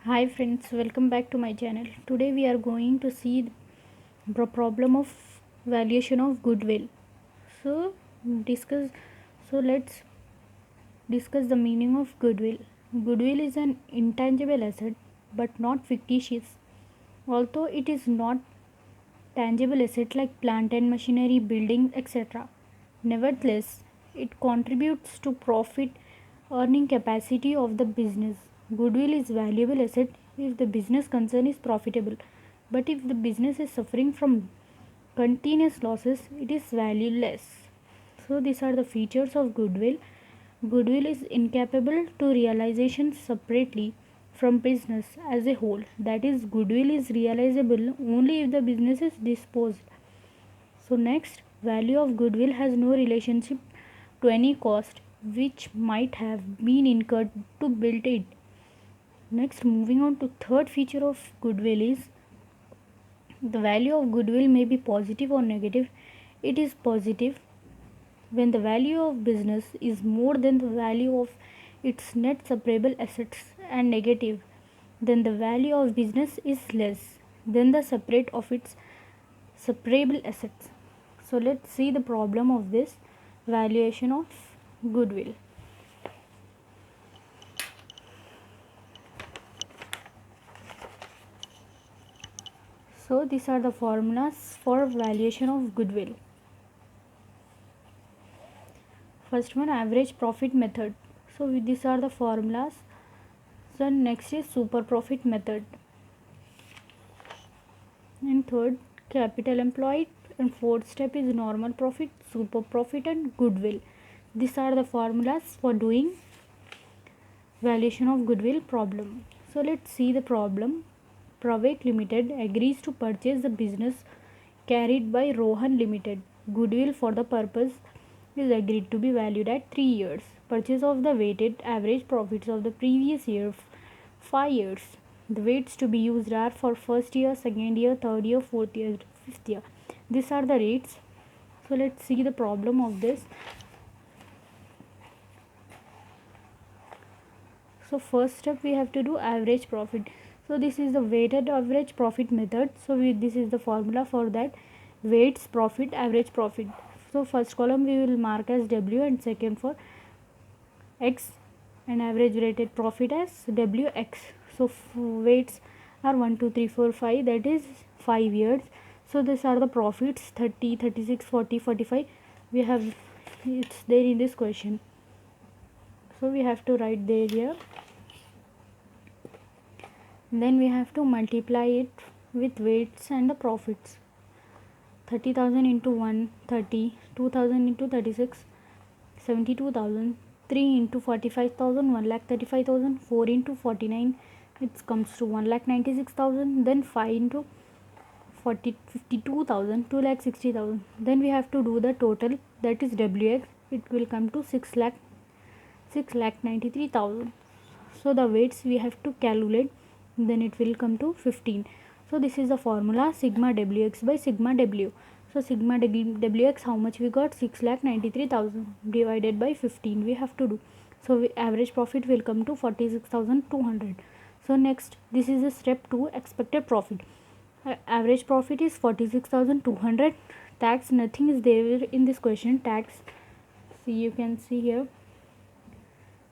Hi friends, welcome back to my channel. Today we are going to see the problem of valuation of goodwill. So discuss let's discuss the meaning of goodwill. Goodwill is an intangible asset but not fictitious. Although it is not tangible asset like plant and machinery, buildings, etc. Nevertheless, it contributes to profit earning capacity of the business. Goodwill is valuable asset if the business concern is profitable, but if the business is suffering from continuous losses, it is valueless. So these are the features of goodwill. Goodwill is incapable to realization separately from business as a whole. That is, goodwill is realizable only if the business is disposed. So next, value of goodwill has no relationship to any cost which might have been incurred to build it. Next, moving on to third feature of goodwill is the value of goodwill may be positive or negative. It is positive when the value of business is more than the value of its net separable assets, and negative then the value of business is less than the separate of its separable assets. So let's see the problem of this valuation of goodwill. So these are the formulas for valuation of goodwill. First one, average profit method. So these are the formulas. So next is super profit method, and third, capital employed, and fourth step is normal profit, super profit, and goodwill. These are the formulas for doing valuation of goodwill problem. So let's see the problem. Pravek Limited agrees to purchase the business carried by Rohan Limited. Goodwill for the purpose is agreed to be valued at 3 years. Purchase of the weighted average profits of the previous year 5 years. The weights to be used are for first year, second year, third year, fourth year, fifth year. These are the rates. So let's see the problem of this. So first step we have to do average profit. So this is the weighted average profit method. So this is the formula for that, weights profit, average profit. So first column we will mark as W and second for X, and average rated profit as WX. So weights are 1 2 3 4 5, that is 5 years. So these are the profits 30, 36, 40, 45. We have, it's there in this question. So we have to write there here. Then we have to multiply it with weights and the profits. 30,000 into 1, 30, 2,000 into 36, 72,000, 3 into 45,000, 1,35,000, 4 into 49, it comes to 1,96,000, then 5 into 40, 52,000, 2,60,000. Then we have to do the total, that is WX, it will come to 6,93,000. So the weights we have to calculate, then it will come to 15. So this is the formula, sigma WX by sigma W. So sigma WX, how much we got? 6,93,000 divided by 15 we have to do. So average profit will come to 46,200. So next, this is the step 2, expected profit. Average profit is 46,200. Tax, nothing is there in this question. Tax, see, you can see here,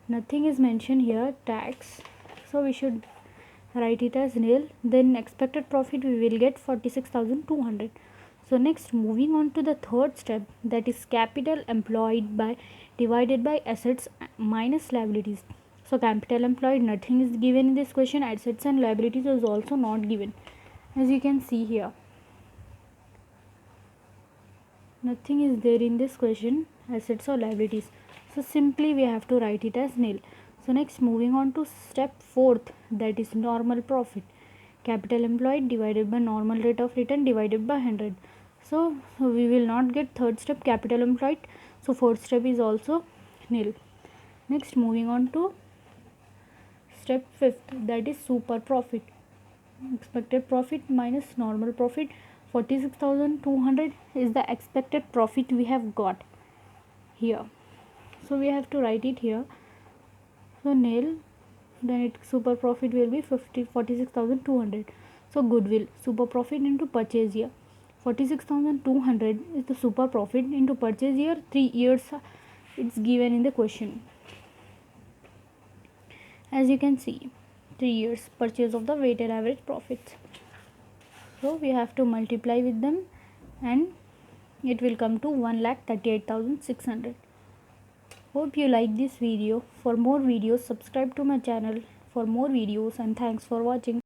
nothing is mentioned here, tax. So we should write it as nil. Then expected profit we will get 46,200. So next, moving on to the third step, that is capital employed by divided by assets minus liabilities. So capital employed, nothing is given in this question. Assets and liabilities is also not given, as you can see here. Nothing is there in this question, assets or liabilities. So simply we have to write it as nil. So next, moving on to step 4th, that is normal profit. Capital employed divided by normal rate of return divided by 100. So we will not get third step, capital employed. So fourth step is also nil. Next, moving on to step 5th, that is super profit. Expected profit minus normal profit. 46,200 is the expected profit we have got here. So we have to write it here. So nil then its super profit will be 46,200. So goodwill, super profit into purchase year, 46,200 is the super profit into purchase year, 3 years it's given in the question. As you can see, 3 years purchase of the weighted average profits. So we have to multiply with them and it will come to 1,38,600. Hope you like this video. For more videos, subscribe to my channel for more videos, and thanks for watching.